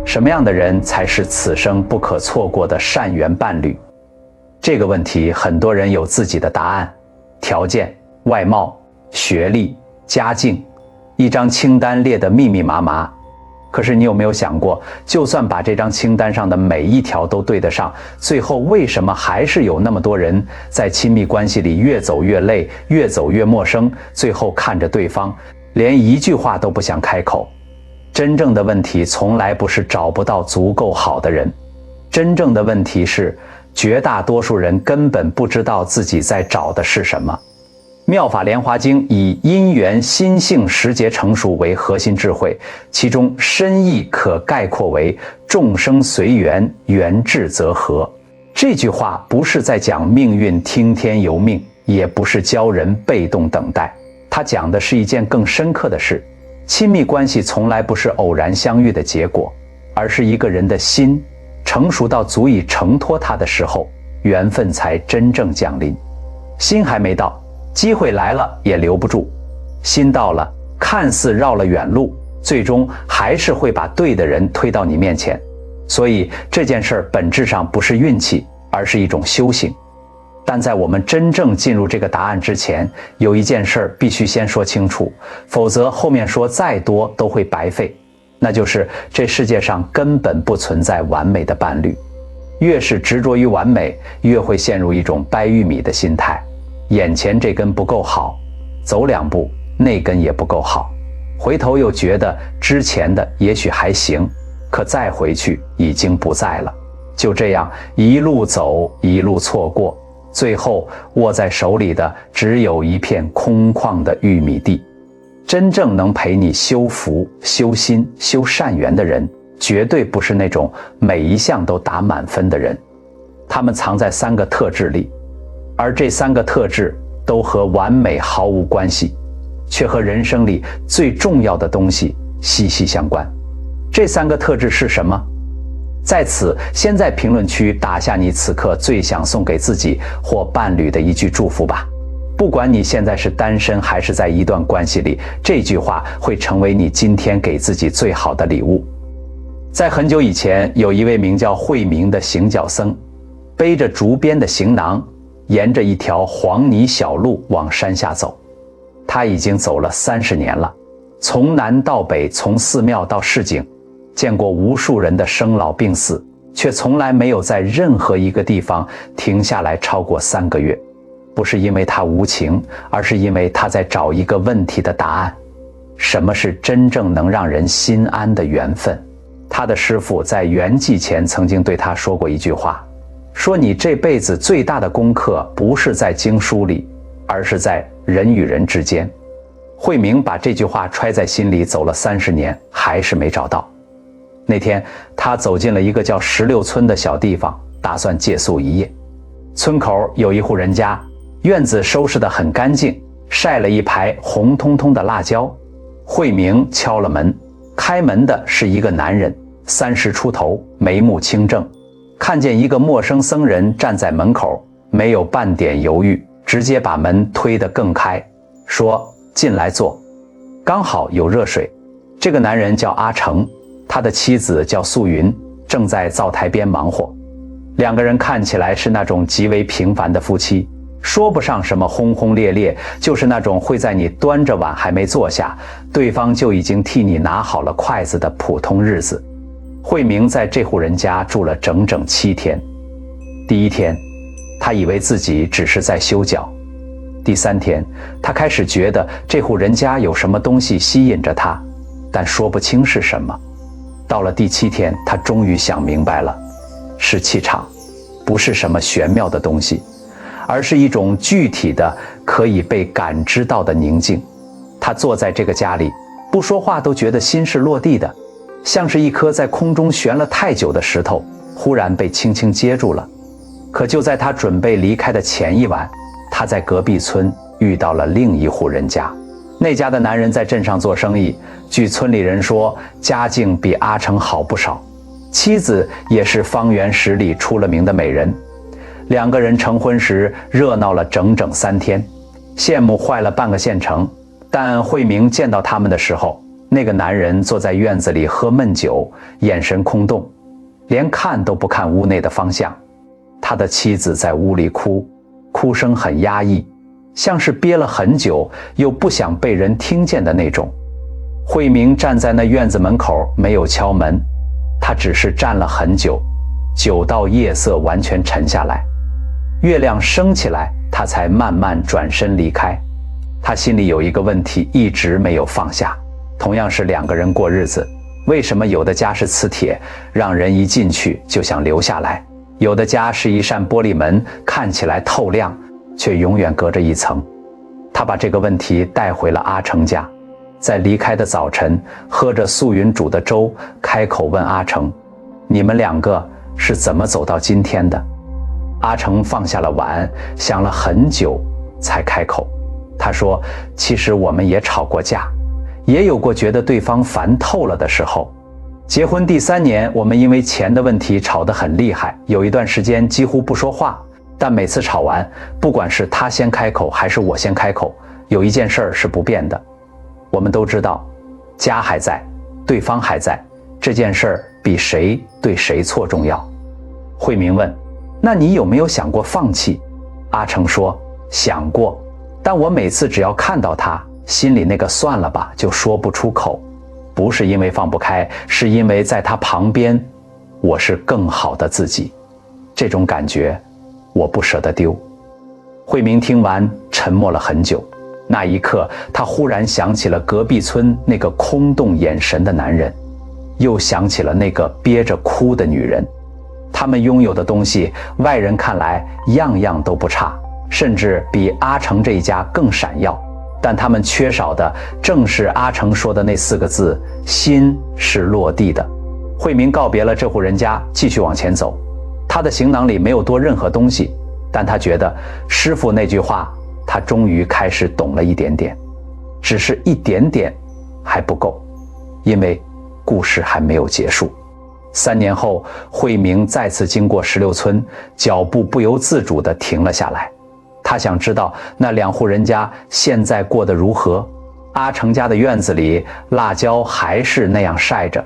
什么样的人才是此生不可错过的善缘伴侣？这个问题很多人有自己的答案，条件、外貌、学历、家境，一张清单列得密密麻麻。可是你有没有想过，就算把这张清单上的每一条都对得上，最后为什么还是有那么多人在亲密关系里越走越累，越走越陌生，最后看着对方，连一句话都不想开口？真正的问题从来不是找不到足够好的人，真正的问题是绝大多数人根本不知道自己在找的是什么。妙法莲华经以因缘心性时节成熟为核心智慧，其中深意可概括为众生随缘，缘至则合。这句话不是在讲命运听天由命，也不是教人被动等待，它讲的是一件更深刻的事。亲密关系从来不是偶然相遇的结果，而是一个人的心成熟到足以承托他的时候，缘分才真正降临。心还没到，机会来了也留不住，心到了，看似绕了远路，最终还是会把对的人推到你面前。所以这件事儿本质上不是运气，而是一种修行。但在我们真正进入这个答案之前，有一件事儿必须先说清楚，否则后面说再多都会白费。那就是这世界上根本不存在完美的伴侣，越是执着于完美，越会陷入一种掰玉米的心态。眼前这根不够好，走两步那根也不够好，回头又觉得之前的也许还行，可再回去已经不在了。就这样一路走一路错过，最后握在手里的只有一片空旷的玉米地。真正能陪你修福、修心、修善缘的人，绝对不是那种每一项都打满分的人，他们藏在3个特质里，而这3个特质都和完美毫无关系，却和人生里最重要的东西息息相关。这3个特质是什么？在此，先在评论区打下你此刻最想送给自己或伴侣的一句祝福吧。不管你现在是单身还是在一段关系里，这句话会成为你今天给自己最好的礼物。在很久以前，有一位名叫慧明的行脚僧，背着竹编的行囊，沿着一条黄泥小路往山下走。他已经走了30年了，从南到北，从寺庙到市井，见过无数人的生老病死，却从来没有在任何一个地方停下来超过3个月。不是因为他无情，而是因为他在找一个问题的答案：什么是真正能让人心安的缘分？他的师父在圆寂前曾经对他说过一句话，说你这辈子最大的功课不是在经书里，而是在人与人之间。慧明把这句话揣在心里，走了30年，还是没找到。那天他走进了一个叫16村的小地方，打算借宿一夜。村口有一户人家，院子收拾得很干净，晒了一排红彤彤的辣椒。慧明敲了门，开门的是一个男人，30出头，眉目清正。看见一个陌生僧人站在门口，没有半点犹豫，直接把门推得更开，说进来坐，刚好有热水。这个男人叫阿成，他的妻子叫素云，正在灶台边忙活。2个人看起来是那种极为平凡的夫妻，说不上什么轰轰烈烈，就是那种会在你端着碗还没坐下，对方就已经替你拿好了筷子的普通日子。慧明在这户人家住了整整7天。第1天，他以为自己只是在修脚；第3天，他开始觉得这户人家有什么东西吸引着他，但说不清是什么。到了第7天，他终于想明白了，是气场，不是什么玄妙的东西，而是一种具体的可以被感知到的宁静。他坐在这个家里，不说话都觉得心是落地的，像是一颗在空中悬了太久的石头，忽然被轻轻接住了。可就在他准备离开的前一晚，他在隔壁村遇到了另一户人家。那家的男人在镇上做生意，据村里人说，家境比阿成好不少，妻子也是方圆10里出了名的美人。2个人成婚时热闹了整整3天，羡慕坏了半个县城。但慧明见到他们的时候，那个男人坐在院子里喝闷酒，眼神空洞，连看都不看屋内的方向。他的妻子在屋里哭，哭声很压抑，像是憋了很久又不想被人听见的那种。慧明站在那院子门口，没有敲门，他只是站了很久，久到夜色完全沉下来，月亮升起来，他才慢慢转身离开。他心里有一个问题一直没有放下，同样是两个人过日子，为什么有的家是磁铁，让人一进去就想留下来，有的家是一扇玻璃门，看起来透亮，却永远隔着一层。他把这个问题带回了阿成家，在离开的早晨，喝着素云煮的粥，开口问阿成：你们两个是怎么走到今天的？阿成放下了碗，想了很久才开口。他说：其实我们也吵过架，也有过觉得对方烦透了的时候。结婚第3年，我们因为钱的问题吵得很厉害，有一段时间几乎不说话，但每次吵完，不管是他先开口还是我先开口，有一件事是不变的。我们都知道，家还在，对方还在，这件事比谁对谁错重要。慧明问：那你有没有想过放弃？阿成说：想过，但我每次只要看到他，心里那个算了吧就说不出口，不是因为放不开，是因为在他旁边，我是更好的自己，这种感觉我不舍得丢。慧明听完沉默了很久，那一刻他忽然想起了隔壁村那个空洞眼神的男人，又想起了那个憋着哭的女人。他们拥有的东西，外人看来样样都不差，甚至比阿成这一家更闪耀，但他们缺少的正是阿成说的那4个字：心是落地的。慧明告别了这户人家，继续往前走。他的行囊里没有多任何东西，但他觉得师父那句话，他终于开始懂了一点点，只是一点点还不够，因为故事还没有结束。3年后，慧明再次经过16村，脚步不由自主地停了下来。他想知道那2户人家现在过得如何。阿成家的院子里，辣椒还是那样晒着，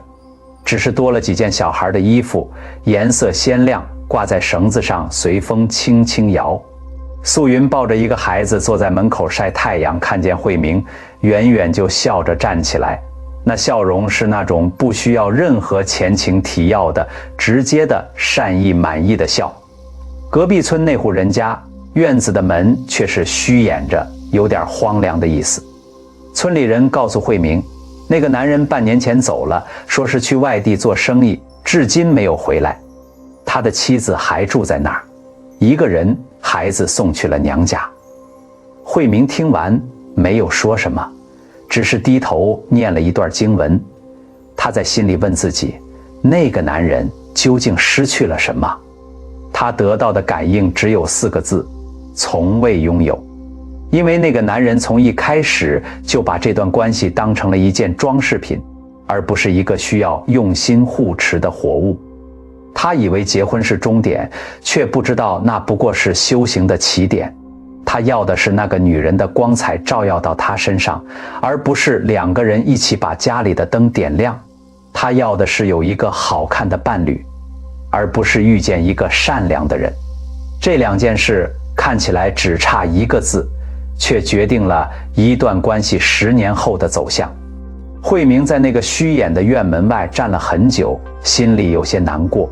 只是多了几件小孩的衣服，颜色鲜亮，挂在绳子上，随风轻轻摇。素云抱着一个孩子坐在门口晒太阳，看见慧明，远远就笑着站起来。那笑容是那种不需要任何前情提要的，直接的善意满意的笑。隔壁村那户人家院子的门却是虚掩着，有点荒凉的意思。村里人告诉慧明，那个男人半年前走了，说是去外地做生意，至今没有回来。他的妻子还住在那儿，一个人，孩子送去了娘家。慧明听完没有说什么，只是低头念了一段经文。他在心里问自己，那个男人究竟失去了什么？他得到的感应只有4个字：从未拥有。因为那个男人从一开始就把这段关系当成了一件装饰品，而不是一个需要用心护持的活物。他以为结婚是终点，却不知道那不过是修行的起点。他要的是那个女人的光彩照耀到他身上，而不是2个人一起把家里的灯点亮。他要的是有一个好看的伴侣，而不是遇见一个善良的人。这2件事看起来只差1个字，却决定了一段关系10年后的走向。慧明在那个虚掩的院门外站了很久，心里有些难过，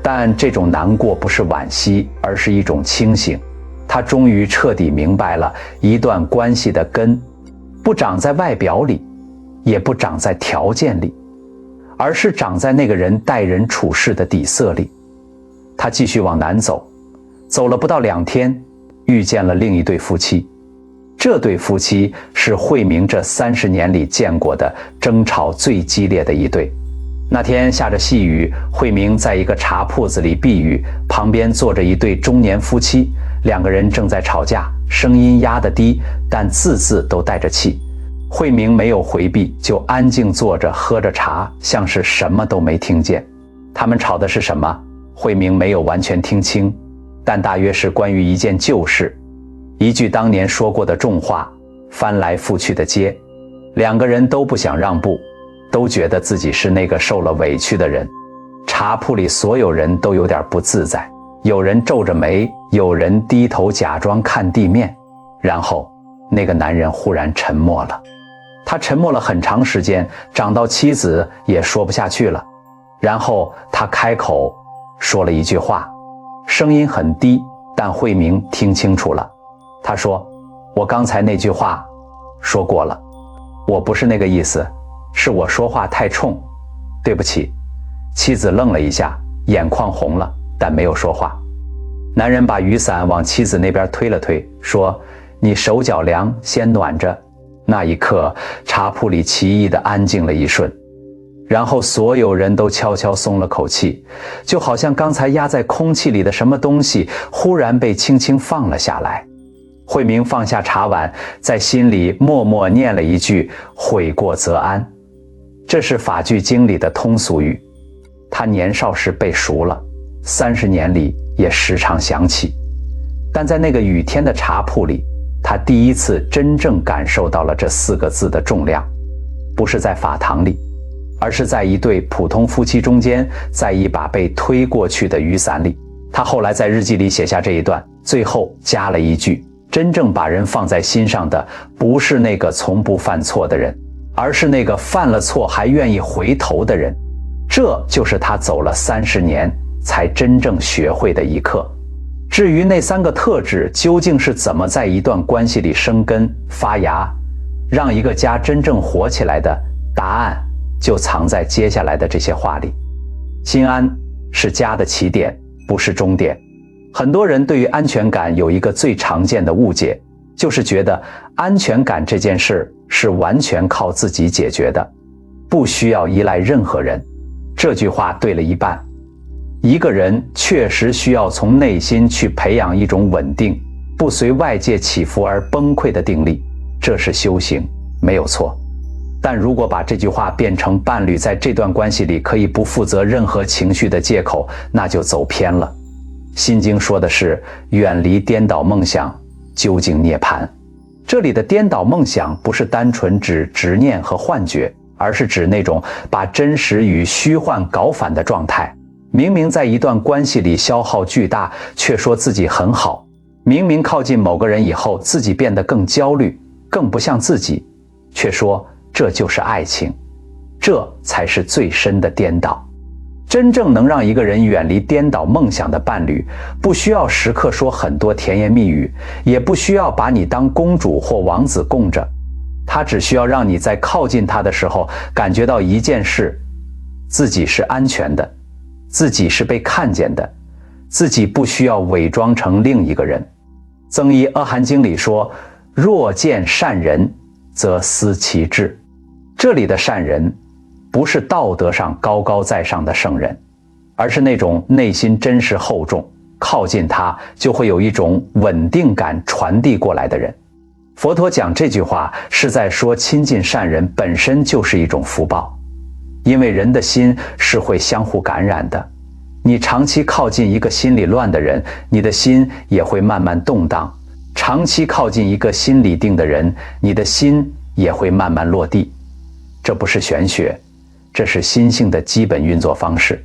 但这种难过不是惋惜，而是一种清醒。他终于彻底明白了，一段关系的根不长在外表里，也不长在条件里，而是长在那个人待人处事的底色里。他继续往南走，走了不到2天，遇见了另一对夫妻。这对夫妻是慧明这30年里见过的争吵最激烈的一对。那天下着细雨，慧明在一个茶铺子里避雨，旁边坐着一对中年夫妻，2个人正在吵架，声音压得低，但字字都带着气。慧明没有回避，就安静坐着喝着茶，像是什么都没听见。他们吵的是什么？慧明没有完全听清，但大约是关于一件旧事，一句当年说过的重话，翻来覆去的接。两个人都不想让步，都觉得自己是那个受了委屈的人。茶铺里所有人都有点不自在，有人皱着眉，有人低头假装看地面。然后那个男人忽然沉默了，他沉默了很长时间，长到妻子也说不下去了。然后他开口说了一句话，声音很低，但慧明听清楚了。他说：我刚才那句话说过了，我不是那个意思，是我说话太冲，对不起。妻子愣了一下，眼眶红了，但没有说话。男人把雨伞往妻子那边推了推，说：你手脚凉，先暖着。那一刻，茶铺里奇异地安静了一瞬，然后所有人都悄悄松了口气，就好像刚才压在空气里的什么东西忽然被轻轻放了下来。慧明放下茶碗，在心里默默念了一句：悔过则安。这是法句经里的通俗语，他年少时背熟了，30年里也时常想起。但在那个雨天的茶铺里，他第一次真正感受到了这4个字的重量，不是在法堂里，而是在一对普通夫妻中间，在一把被推过去的雨伞里。他后来在日记里写下这一段，最后加了一句：真正把人放在心上的，不是那个从不犯错的人，而是那个犯了错还愿意回头的人。这就是他走了30年才真正学会的一课。至于那3个特质究竟是怎么在一段关系里生根发芽，让一个家真正活起来的，答案就藏在接下来的这些话里。心安是家的起点，不是终点。很多人对于安全感有一个最常见的误解，就是觉得安全感这件事是完全靠自己解决的，不需要依赖任何人。这句话对了一半。一个人确实需要从内心去培养一种稳定，不随外界起伏而崩溃的定力，这是修行，没有错。但如果把这句话变成伴侣在这段关系里可以不负责任何情绪的借口，那就走偏了。心经说的是远离颠倒梦想，究竟涅槃。这里的颠倒梦想不是单纯指执念和幻觉，而是指那种把真实与虚幻搞反的状态。明明在一段关系里消耗巨大，却说自己很好；明明靠近某个人以后，自己变得更焦虑，更不像自己，却说这就是爱情。这才是最深的颠倒。真正能让一个人远离颠倒梦想的伴侣，不需要时刻说很多甜言蜜语，也不需要把你当公主或王子供着，他只需要让你在靠近他的时候感觉到一件事：自己是安全的，自己是被看见的，自己不需要伪装成另一个人。增一阿含经里说：若见善人，则思其志。这里的善人不是道德上高高在上的圣人，而是那种内心真实厚重，靠近他就会有一种稳定感传递过来的人。佛陀讲这句话是在说，亲近善人本身就是一种福报，因为人的心是会相互感染的。你长期靠近一个心里乱的人，你的心也会慢慢动荡；长期靠近一个心里定的人，你的心也会慢慢落地。这不是玄学，这是心性的基本运作方式。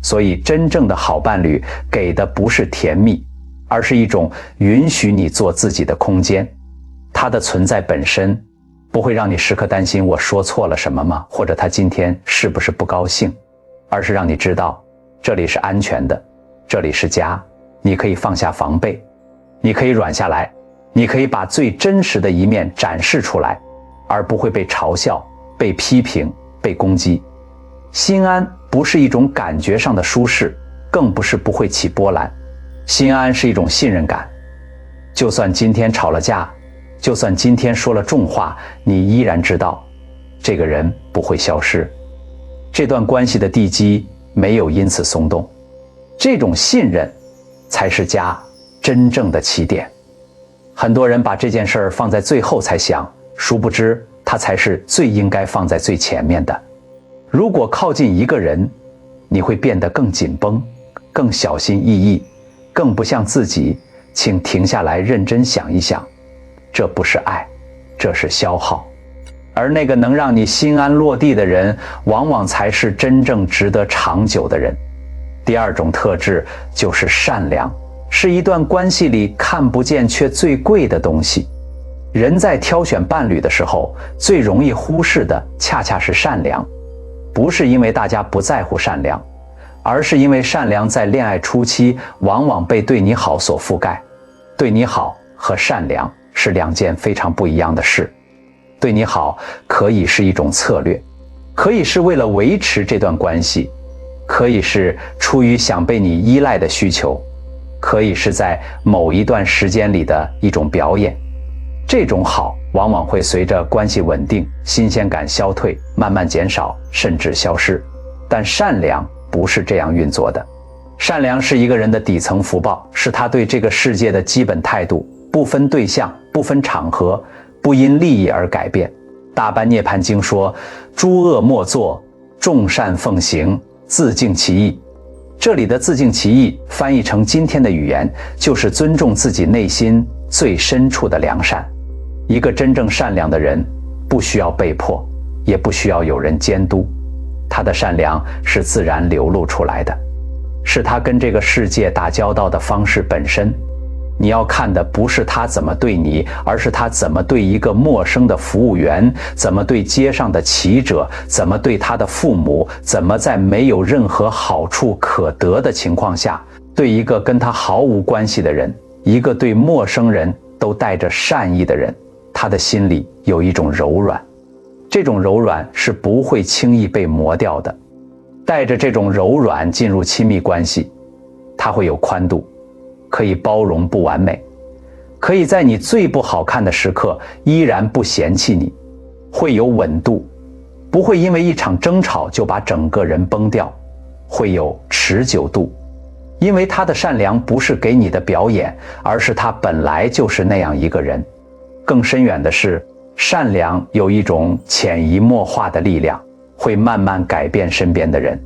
所以真正的好伴侣给的不是甜蜜，而是一种允许你做自己的空间。它的存在本身不会让你时刻担心我说错了什么吗？或者他今天是不是不高兴，而是让你知道这里是安全的，这里是家，你可以放下防备，你可以软下来，你可以把最真实的一面展示出来，而不会被嘲笑、被批评、被攻击。心安不是一种感觉上的舒适，更不是不会起波澜。心安是一种信任感，就算今天吵了架，就算今天说了重话，你依然知道这个人不会消失，这段关系的地基没有因此松动。这种信任才是家真正的起点。很多人把这件事儿放在最后才想，殊不知它才是最应该放在最前面的。如果靠近一个人，你会变得更紧绷，更小心翼翼，更不像自己，请停下来认真想一想，这不是爱，这是消耗。而那个能让你心安落地的人，往往才是真正值得长久的人。第二种特质就是善良，是一段关系里看不见却最贵的东西。人在挑选伴侣的时候，最容易忽视的恰恰是善良，不是因为大家不在乎善良，而是因为善良在恋爱初期往往被对你好所覆盖。对你好和善良是两件非常不一样的事。对你好可以是一种策略，可以是为了维持这段关系，可以是出于想被你依赖的需求，可以是在某一段时间里的一种表演。这种好往往会随着关系稳定，新鲜感消退，慢慢减少，甚至消失。但善良不是这样运作的。善良是一个人的底层福报，是他对这个世界的基本态度，不分对象，不分场合，不因利益而改变。大般涅槃经说，诸恶莫作，众善奉行，自净其意。这里的自净其意翻译成今天的语言，就是尊重自己内心最深处的良善。一个真正善良的人，不需要被迫，也不需要有人监督，他的善良是自然流露出来的，是他跟这个世界打交道的方式本身。你要看的不是他怎么对你，而是他怎么对一个陌生的服务员，怎么对街上的骑者，怎么对他的父母，怎么在没有任何好处可得的情况下，对一个跟他毫无关系的人，一个对陌生人都带着善意的人，他的心里有一种柔软。这种柔软是不会轻易被磨掉的。带着这种柔软进入亲密关系，他会有宽度，可以包容不完美，可以在你最不好看的时刻依然不嫌弃你，会有稳度，不会因为一场争吵就把整个人崩掉，会有持久度。因为他的善良不是给你的表演，而是他本来就是那样一个人。更深远的是，善良有一种潜移默化的力量，会慢慢改变身边的人。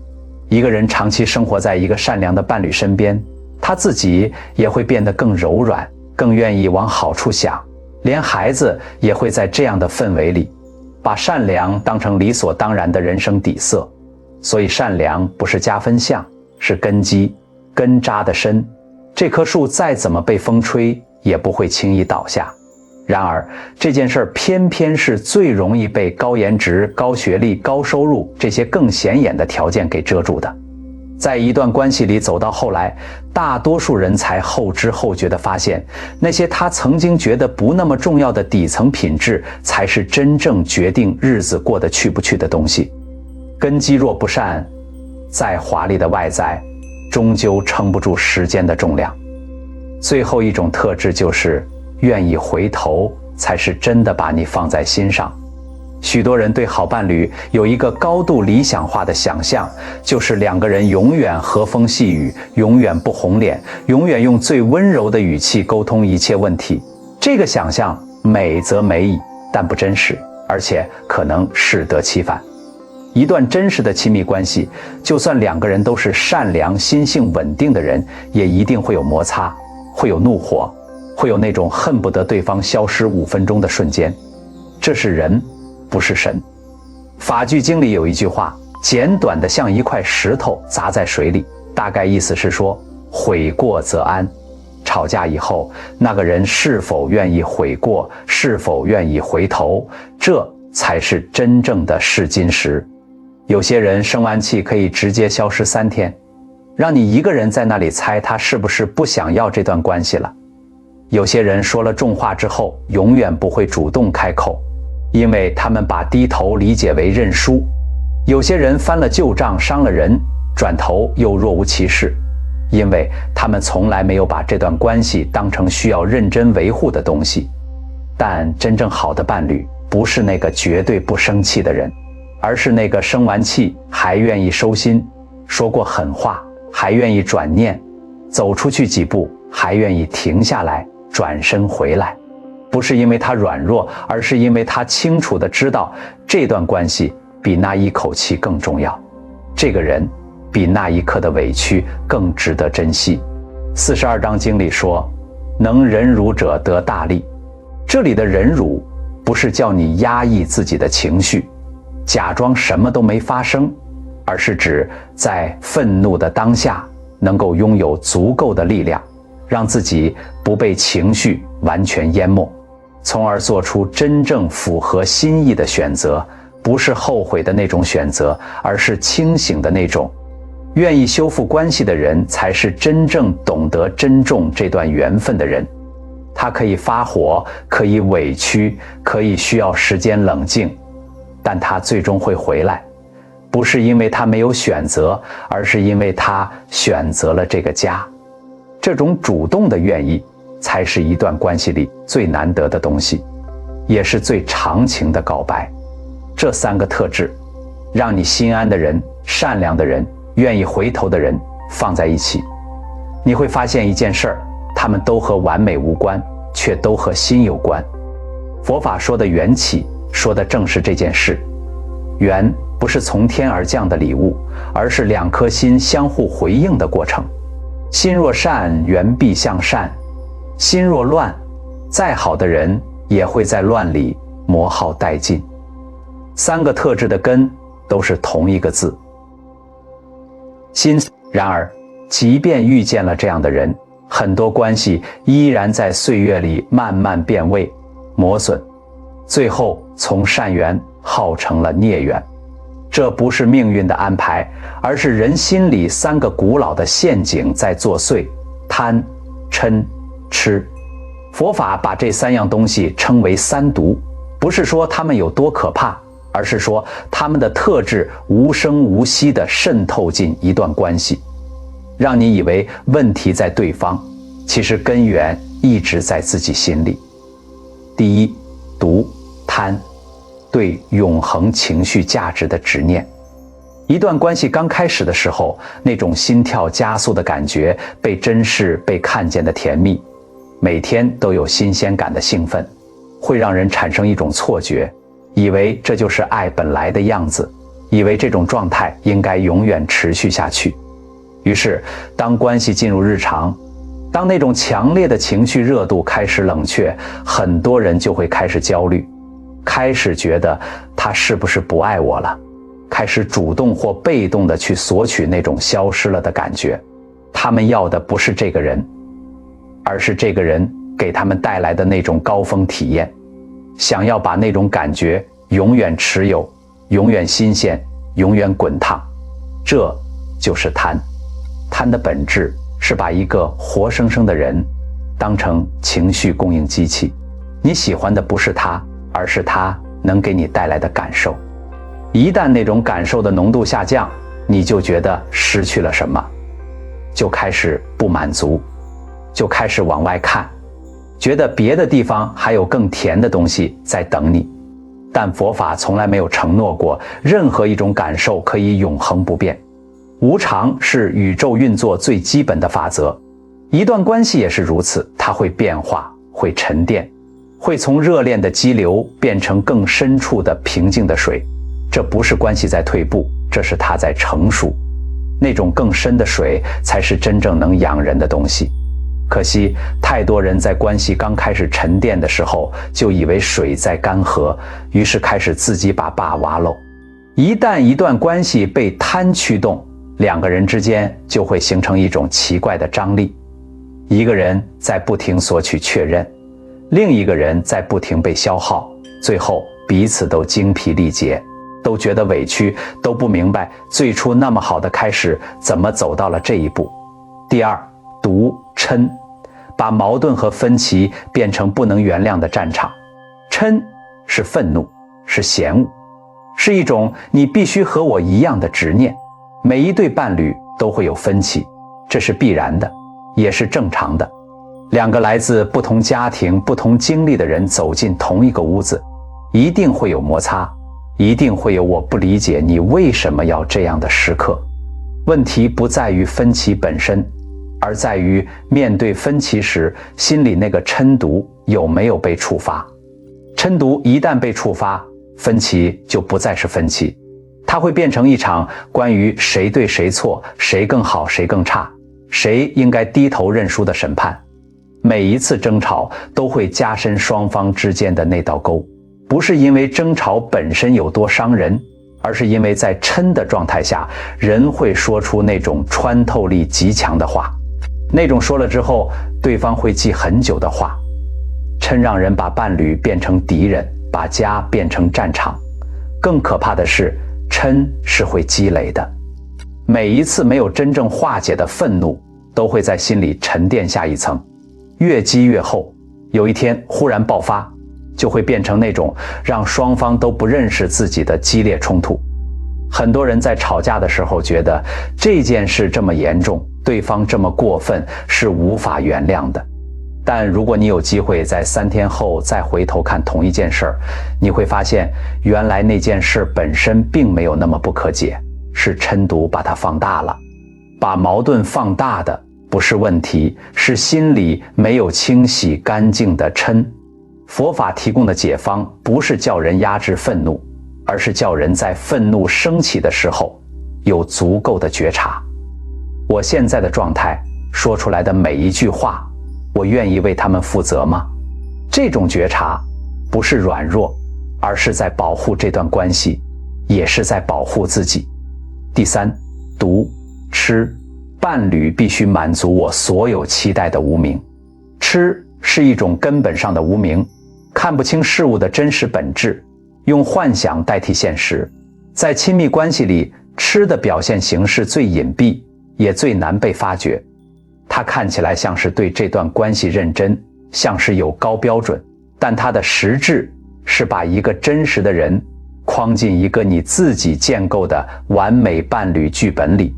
一个人长期生活在一个善良的伴侣身边，他自己也会变得更柔软，更愿意往好处想，连孩子也会在这样的氛围里把善良当成理所当然的人生底色。所以善良不是加分项，是根基，根扎得深，这棵树再怎么被风吹也不会轻易倒下。然而这件事偏偏是最容易被高颜值、高学历、高收入这些更显眼的条件给遮住的。在一段关系里走到后来，大多数人才后知后觉地发现，那些他曾经觉得不那么重要的底层品质，才是真正决定日子过得去不去的东西。根基若不善，再华丽的外在终究撑不住时间的重量。最后一种特质就是愿意回头，才是真的把你放在心上。许多人对好伴侣有一个高度理想化的想象，就是两个人永远和风细雨，永远不红脸，永远用最温柔的语气沟通一切问题。这个想象美则美矣，但不真实，而且可能适得其反。一段真实的亲密关系，就算两个人都是善良、心性稳定的人，也一定会有摩擦，会有怒火，会有那种恨不得对方消失5分钟的瞬间。这是人，不是神。法句经里有一句话，简短的像一块石头砸在水里，大概意思是说，悔过则安。吵架以后，那个人是否愿意悔过，是否愿意回头，这才是真正的试金石。有些人生完气可以直接消失3天，让你一个人在那里猜他是不是不想要这段关系了。有些人说了重话之后，永远不会主动开口，因为他们把低头理解为认输。有些人翻了旧账，伤了人，转头又若无其事，因为他们从来没有把这段关系当成需要认真维护的东西。但真正好的伴侣，不是那个绝对不生气的人，而是那个生完气还愿意收心，说过狠话还愿意转念，走出去几步还愿意停下来转身回来。不是因为他软弱，而是因为他清楚地知道这段关系比那一口气更重要，这个人比那一刻的委屈更值得珍惜。42章经里说，能忍辱者得大利。这里的忍辱不是叫你压抑自己的情绪，假装什么都没发生，而是指在愤怒的当下能够拥有足够的力量，让自己不被情绪完全淹没，从而做出真正符合心意的选择，不是后悔的那种选择，而是清醒的那种。愿意修复关系的人，才是真正懂得珍重这段缘分的人。他可以发火，可以委屈，可以需要时间冷静，但他最终会回来，不是因为他没有选择，而是因为他选择了这个家。这种主动的愿意，才是一段关系里最难得的东西，也是最长情的告白。这3个特质，让你心安的人、善良的人、愿意回头的人放在一起，你会发现一件事儿，他们都和完美无关，却都和心有关。佛法说的缘起，说的正是这件事。缘不是从天而降的礼物，而是2颗心相互回应的过程。心若善，缘必向善；心若乱，再好的人也会在乱里磨耗殆尽。3个特质的根都是同一个字，心。然而，即便遇见了这样的人，很多关系依然在岁月里慢慢变味、磨损，最后从善缘耗成了孽缘。这不是命运的安排，而是人心里3个古老的陷阱在作祟：贪、嗔、痴。佛法把这3样东西称为3毒，不是说它们有多可怕，而是说它们的特质无声无息地渗透进一段关系，让你以为问题在对方，其实根源一直在自己心里。第一，毒，贪，对永恒情绪价值的执念。一段关系刚开始的时候，那种心跳加速的感觉，被珍视、被看见的甜蜜，每天都有新鲜感的兴奋，会让人产生一种错觉，以为这就是爱本来的样子，以为这种状态应该永远持续下去。于是，当关系进入日常，当那种强烈的情绪热度开始冷却，很多人就会开始焦虑，开始觉得他是不是不爱我了，开始主动或被动地去索取那种消失了的感觉。他们要的不是这个人，而是这个人给他们带来的那种高峰体验，想要把那种感觉永远持有，永远新鲜，永远滚烫。这就是贪。贪的本质是把一个活生生的人当成情绪供应机器，你喜欢的不是他，而是他能给你带来的感受。一旦那种感受的浓度下降，你就觉得失去了什么，就开始不满足，就开始往外看，觉得别的地方还有更甜的东西在等你。但佛法从来没有承诺过任何一种感受可以永恒不变。无常是宇宙运作最基本的法则，一段关系也是如此，它会变化，会沉淀，会从热恋的激流变成更深处的平静的水。这不是关系在退步，这是它在成熟。那种更深的水才是真正能养人的东西。可惜太多人在关系刚开始沉淀的时候就以为水在干涸，于是开始自己把坝挖漏。一旦一段关系被贪驱动，2个人之间就会形成一种奇怪的张力，一个人在不停索取确认，另一个人在不停被消耗，最后彼此都精疲力竭，都觉得委屈，都不明白最初那么好的开始怎么走到了这一步。第二，毒，嗔，把矛盾和分歧变成不能原谅的战场。嗔是愤怒，是嫌恶，是一种你必须和我一样的执念。每一对伴侣都会有分歧，这是必然的，也是正常的。2个来自不同家庭、不同经历的人走进同一个屋子，一定会有摩擦，一定会有我不理解你为什么要这样的时刻。问题不在于分歧本身，而在于面对分歧时，心里那个嗔毒有没有被触发。嗔毒一旦被触发，分歧就不再是分歧，它会变成一场关于谁对谁错，谁更好谁更差，谁应该低头认输的审判。每一次争吵都会加深双方之间的那道沟，不是因为争吵本身有多伤人，而是因为在嗔的状态下，人会说出那种穿透力极强的话，那种说了之后对方会记很久的话。嗔让人把伴侣变成敌人，把家变成战场。更可怕的是，嗔是会积累的。每一次没有真正化解的愤怒，都会在心里沉淀下一层，越积越厚，有一天忽然爆发，就会变成那种让双方都不认识自己的激烈冲突。很多人在吵架的时候觉得这件事这么严重，对方这么过分，是无法原谅的。但如果你有机会在3天后再回头看同一件事儿，你会发现原来那件事本身并没有那么不可解，是嗔毒把它放大了。把矛盾放大的不是问题，是心里没有清洗干净的嗔。佛法提供的解方不是叫人压制愤怒，而是叫人在愤怒升起的时候有足够的觉察。我现在的状态说出来的每一句话，我愿意为他们负责吗？这种觉察不是软弱，而是在保护这段关系，也是在保护自己。第三，毒痴，伴侣必须满足我所有期待的无明。痴是一种根本上的无明，看不清事物的真实本质，用幻想代替现实。在亲密关系里，痴的表现形式最隐蔽，也最难被发觉。它看起来像是对这段关系认真，像是有高标准，但它的实质是把一个真实的人框进一个你自己建构的完美伴侣剧本里，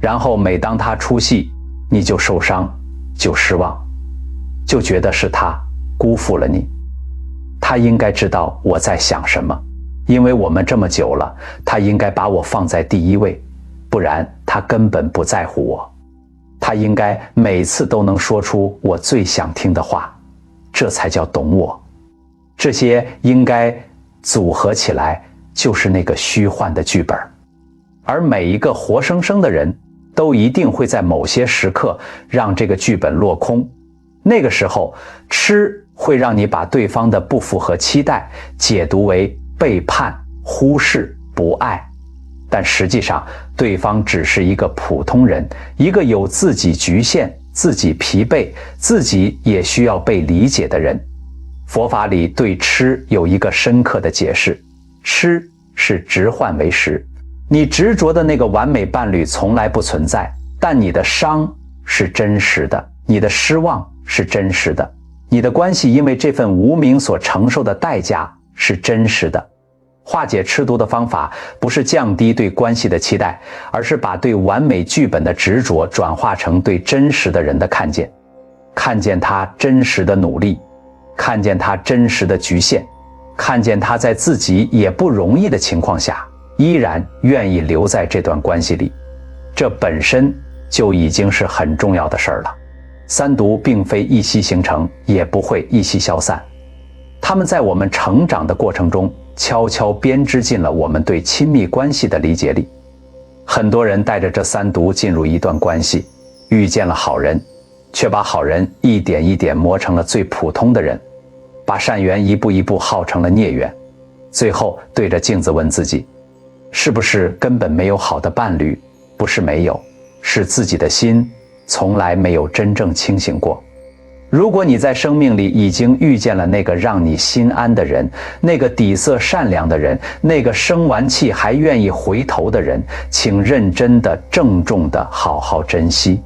然后每当他出戏，你就受伤，就失望，就觉得是他辜负了你。他应该知道我在想什么，因为我们这么久了，他应该把我放在第一位，不然他根本不在乎我。他应该每次都能说出我最想听的话，这才叫懂我。这些应该组合起来就是那个虚幻的剧本。而每一个活生生的人都一定会在某些时刻让这个剧本落空。那个时候，痴会让你把对方的不符合期待解读为背叛、忽视、不爱。但实际上，对方只是一个普通人，一个有自己局限、自己疲惫、自己也需要被理解的人。佛法里对痴有一个深刻的解释，痴是执幻为实。你执着的那个完美伴侣从来不存在，但你的伤是真实的，你的失望是真实的，你的关系因为这份无明所承受的代价是真实的。化解痴毒的方法不是降低对关系的期待，而是把对完美剧本的执着转化成对真实的人的看见，看见他真实的努力，看见他真实的局限，看见他在自己也不容易的情况下依然愿意留在这段关系里。这本身就已经是很重要的事儿了。三毒并非一夕形成，也不会一夕消散，他们在我们成长的过程中悄悄编织进了我们对亲密关系的理解里。很多人带着这三毒进入一段关系，遇见了好人，却把好人一点一点磨成了最普通的人，把善缘一步一步耗成了孽缘。最后对着镜子问自己，是不是根本没有好的伴侣？不是没有，是自己的心从来没有真正清醒过。如果你在生命里已经遇见了那个让你心安的人，那个底色善良的人，那个生完气还愿意回头的人，请认真的、郑重的好好珍惜。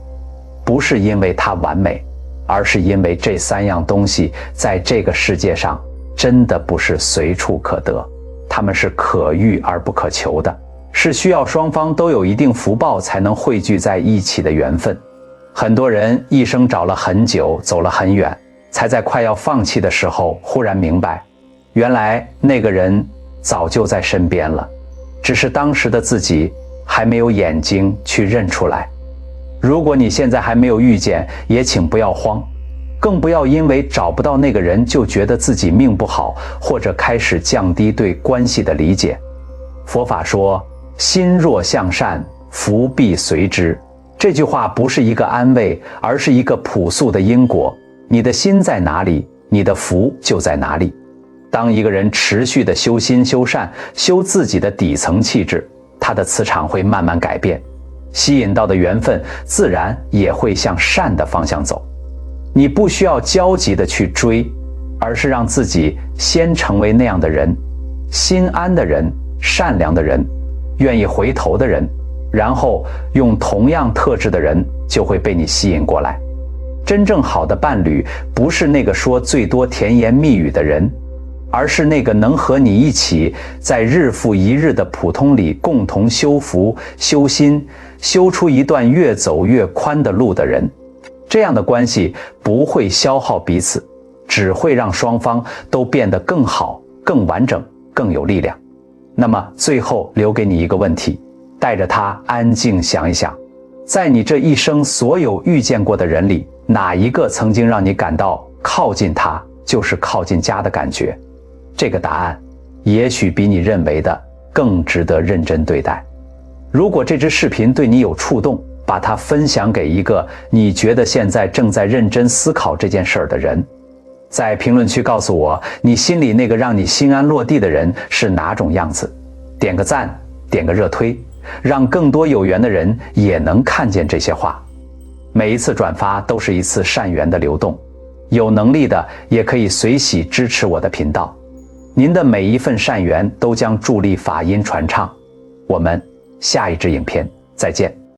不是因为他完美，而是因为这三样东西在这个世界上真的不是随处可得，它们是可遇而不可求的，是需要双方都有一定福报才能汇聚在一起的缘分。很多人一生找了很久，走了很远，才在快要放弃的时候忽然明白，原来那个人早就在身边了，只是当时的自己还没有眼睛去认出来。如果你现在还没有遇见，也请不要慌，更不要因为找不到那个人就觉得自己命不好，或者开始降低对关系的理解。佛法说，心若向善，福必随之。这句话不是一个安慰，而是一个朴素的因果。你的心在哪里，你的福就在哪里。当一个人持续的修心修善，修自己的底层气质，他的磁场会慢慢改变，吸引到的缘分自然也会向善的方向走。你不需要焦急的去追，而是让自己先成为那样的人，心安的人，善良的人，愿意回头的人，然后用同样特质的人就会被你吸引过来。真正好的伴侣不是那个说最多甜言蜜语的人，而是那个能和你一起在日复一日的普通里共同修福、修心，修出一段越走越宽的路的人。这样的关系不会消耗彼此，只会让双方都变得更好、更完整、更有力量。那么最后留给你一个问题，带着它安静想一想，在你这一生所有遇见过的人里，哪一个曾经让你感到靠近他就是靠近家的感觉？这个答案也许比你认为的更值得认真对待。如果这支视频对你有触动，把它分享给一个你觉得现在正在认真思考这件事儿的人。在评论区告诉我，你心里那个让你心安落地的人是哪种样子？点个赞，点个热推，让更多有缘的人也能看见这些话。每一次转发都是一次善缘的流动，有能力的也可以随喜支持我的频道。您的每一份善缘都将助力法音传唱。我们下一支影片再见。